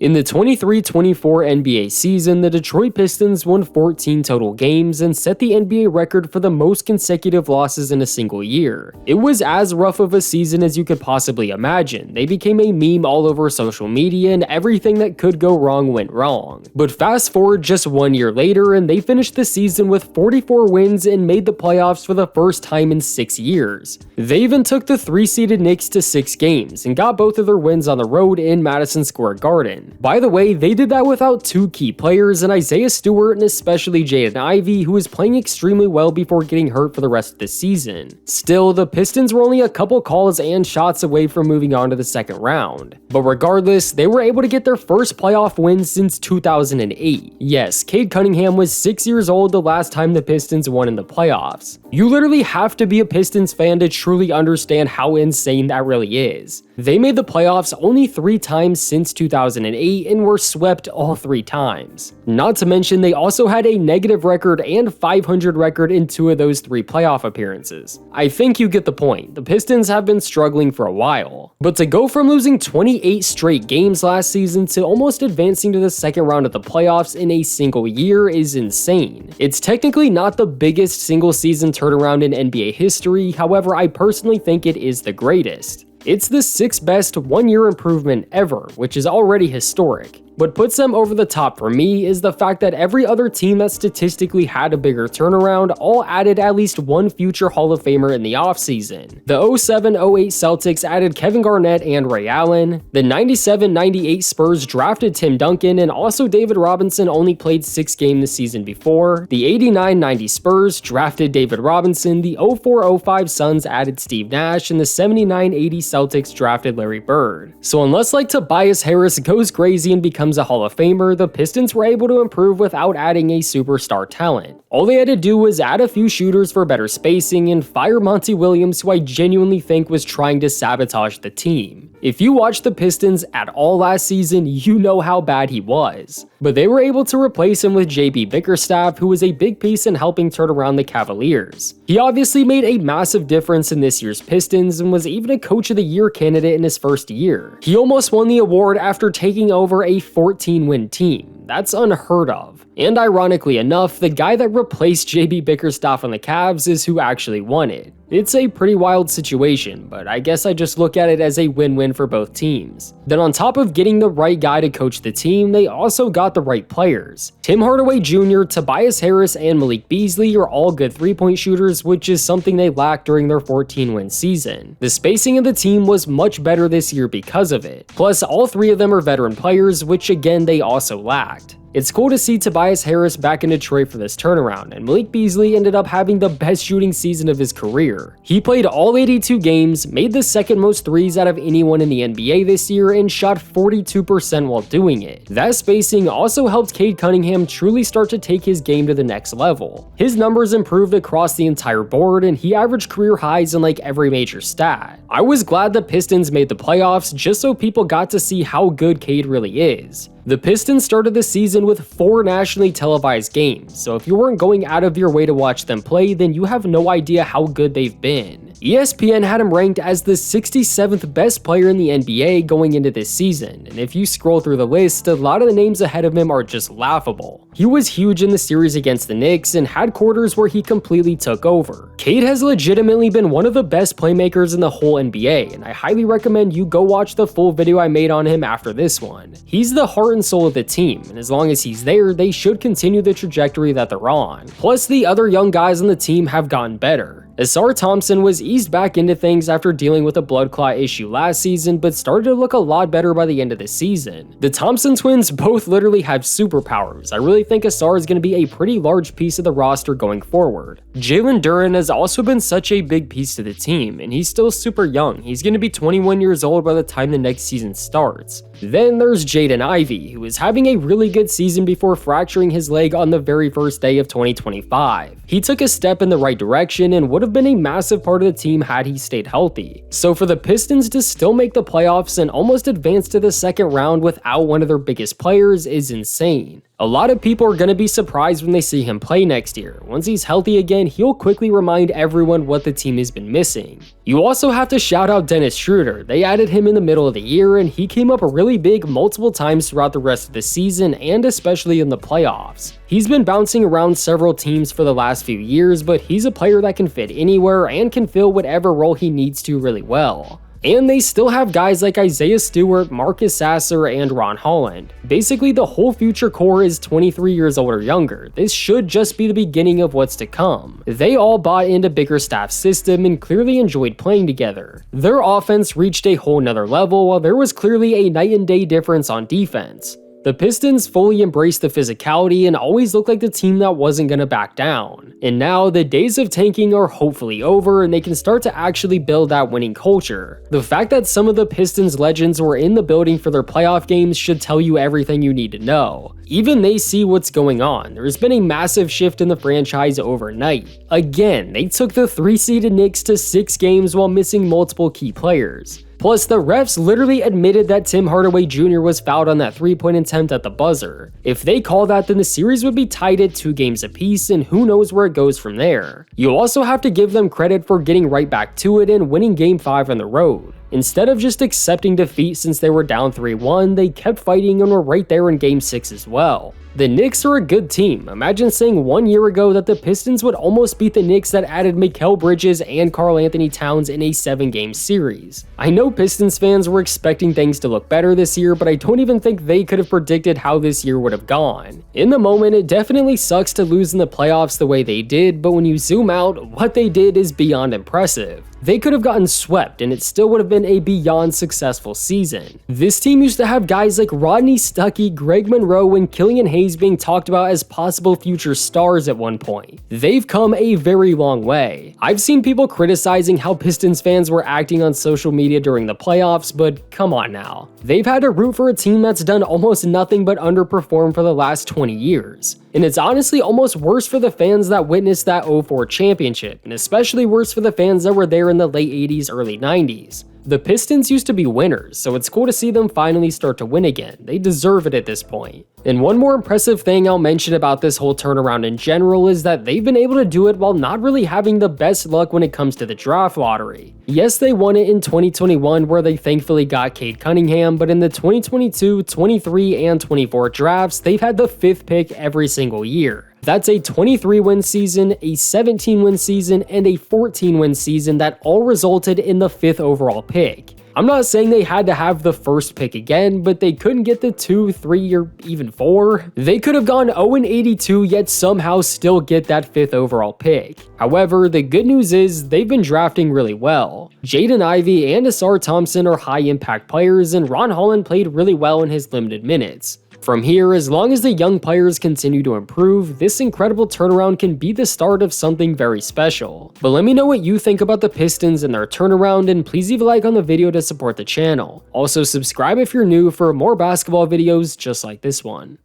In the 23-24 NBA season, the Detroit Pistons won 14 total games and set the NBA record for the most consecutive losses in a single year. It was as rough of a season as you could possibly imagine. They became a meme all over social media and everything that could go wrong went wrong. But fast forward just 1 year later and they finished the season with 44 wins and made the playoffs for the first time in 6 years. They even took the 3-seeded Knicks to 6 games and got both of their wins on the road in Madison Square Garden. By the way, they did that without 2 key players in Isaiah Stewart and especially Jaden Ivey, who was playing extremely well before getting hurt for the rest of the season. Still, the Pistons were only a couple calls and shots away from moving on to the second round. But regardless, they were able to get their first playoff win since 2008. Yes, Cade Cunningham was 6 years old the last time the Pistons won in the playoffs. You literally have to be a Pistons fan to truly understand how insane that really is. They made the playoffs only 3 times since 2008 and were swept all 3 times. Not to mention they also had a negative record and 500 record in 2 of those 3 playoff appearances. I think you get the point. The Pistons have been struggling for a while. But to go from losing 28 straight games last season to almost advancing to the second round of the playoffs in a single year is insane. It's technically not the biggest single season turnaround in NBA history, however I personally think it is the greatest. It's the 6th best 1-year improvement ever, which is already historic. What puts them over the top for me is the fact that every other team that statistically had a bigger turnaround all added at least 1 future Hall of Famer in the offseason. The 07-08 Celtics added Kevin Garnett and Ray Allen. The 97-98 Spurs drafted Tim Duncan, and also David Robinson only played 6 games the season before. The 89-90 Spurs drafted David Robinson. The 04-05 Suns added Steve Nash, and the 79-80 Celtics drafted Larry Bird. So unless like Tobias Harris goes crazy and becomes a Hall of Famer, the Pistons were able to improve without adding a superstar talent. All they had to do was add a few shooters for better spacing and fire Monty Williams, who I genuinely think was trying to sabotage the team. If you watched the Pistons at all last season, you know how bad he was. But they were able to replace him with JB Bickerstaff, who was a big piece in helping turn around the Cavaliers. He obviously made a massive difference in this year's Pistons and was even a Coach of the Year candidate in his first year. He almost won the award after taking over a 14-win team. That's unheard of. And ironically enough, the guy that replaced JB Bickerstaff on the Cavs is who actually won it. It's a pretty wild situation, but I guess I just look at it as a win-win for both teams. Then on top of getting the right guy to coach the team, they also got the right players. Tim Hardaway Jr., Tobias Harris, and Malik Beasley are all good 3-point shooters, which is something they lacked during their 14-win season. The spacing of the team was much better this year because of it. Plus, all 3 of them are veteran players, which again they also lacked. It's cool to see Tobias Harris back in Detroit for this turnaround, and Malik Beasley ended up having the best shooting season of his career. He played all 82 games, made the second most threes out of anyone in the NBA this year, and shot 42% while doing it. That spacing also helped Cade Cunningham truly start to take his game to the next level. His numbers improved across the entire board, and he averaged career highs in like every major stat. I was glad the Pistons made the playoffs just so people got to see how good Cade really is. The Pistons started the season with 4 nationally televised games, so if you weren't going out of your way to watch them play, then you have no idea how good they've been. ESPN had him ranked as the 67th best player in the NBA going into this season, and if you scroll through the list, a lot of the names ahead of him are just laughable. He was huge in the series against the Knicks and had quarters where he completely took over. Cade has legitimately been one of the best playmakers in the whole NBA, and I highly recommend you go watch the full video I made on him after this one. He's the heart and soul of the team, and as long as he's there, they should continue the trajectory that they're on. Plus, the other young guys on the team have gotten better. Asar Thompson was eased back into things after dealing with a blood clot issue last season, but started to look a lot better by the end of the season. The Thompson twins both literally have superpowers. I really think Asar is going to be a pretty large piece of the roster going forward. Jalen Duren has also been such a big piece to the team, and he's still super young. He's going to be 21 years old by the time the next season starts. Then there's Jaden Ivey, who is having a really good season before fracturing his leg on the very first day of 2025. He took a step in the right direction and would have been a massive part of the team had he stayed healthy. So for the Pistons to still make the playoffs and almost advance to the second round without one of their biggest players is insane. A lot of people are going to be surprised when they see him play next year. Once he's healthy again, he'll quickly remind everyone what the team has been missing. You also have to shout out Dennis Schroeder. They added him in the middle of the year, and he came up really big multiple times throughout the rest of the season and especially in the playoffs. He's been bouncing around several teams for the last few years, but he's a player that can fit anywhere and can fill whatever role he needs to really well. And they still have guys like Isaiah Stewart, Marcus Sasser, and Ron Holland. Basically, the whole future core is 23 years old or younger. This should just be the beginning of what's to come. They all bought into Bickerstaff's system and clearly enjoyed playing together. Their offense reached a whole nother level, while there was clearly a night and day difference on defense. The Pistons fully embraced the physicality and always looked like the team that wasn't gonna back down. And now, the days of tanking are hopefully over and they can start to actually build that winning culture. The fact that some of the Pistons legends were in the building for their playoff games should tell you everything you need to know. Even they see what's going on. There's been a massive shift in the franchise overnight. Again, they took the 3-seeded Knicks to 6 games while missing multiple key players. Plus, the refs literally admitted that Tim Hardaway Jr. was fouled on that 3-point attempt at the buzzer. If they call that, then the series would be tied at 2 games apiece, and who knows where it goes from there. You also have to give them credit for getting right back to it and winning Game 5 on the road. Instead of just accepting defeat since they were down 3-1, they kept fighting and were right there in Game 6 as well. The Knicks are a good team. Imagine saying 1 year ago that the Pistons would almost beat the Knicks that added Mikal Bridges and Karl Anthony Towns in a 7-game series. I know Pistons fans were expecting things to look better this year, but I don't even think they could have predicted how this year would have gone. In the moment, it definitely sucks to lose in the playoffs the way they did, but when you zoom out, what they did is beyond impressive. They could have gotten swept and it still would have been a beyond successful season. This team used to have guys like Rodney Stuckey, Greg Monroe, and Killian Hayes being talked about as possible future stars at one point. They've come a very long way. I've seen people criticizing how Pistons fans were acting on social media during the playoffs, but come on now. They've had to root for a team that's done almost nothing but underperform for the last 20 years. And it's honestly almost worse for the fans that witnessed that 04 championship, and especially worse for the fans that were there in the late 80s, early 90s. The Pistons used to be winners, so it's cool to see them finally start to win again. They deserve it at this point. And one more impressive thing I'll mention about this whole turnaround in general is that they've been able to do it while not really having the best luck when it comes to the draft lottery. Yes, they won it in 2021 where they thankfully got Cade Cunningham, but in the 2022, 23, and 24 drafts, they've had the 5th pick every single year. That's a 23-win season, a 17-win season, and a 14-win season that all resulted in the 5th overall pick. I'm not saying they had to have the 1st pick again, but they couldn't get the 2, 3, or even 4. They could have gone 0-82 yet somehow still get that 5th overall pick. However, the good news is they've been drafting really well. Jaden Ivey and Asar Thompson are high-impact players, and Ron Holland played really well in his limited minutes. From here, as long as the young players continue to improve, this incredible turnaround can be the start of something very special. But let me know what you think about the Pistons and their turnaround, and please leave a like on the video to support the channel. Also, subscribe if you're new for more basketball videos just like this one.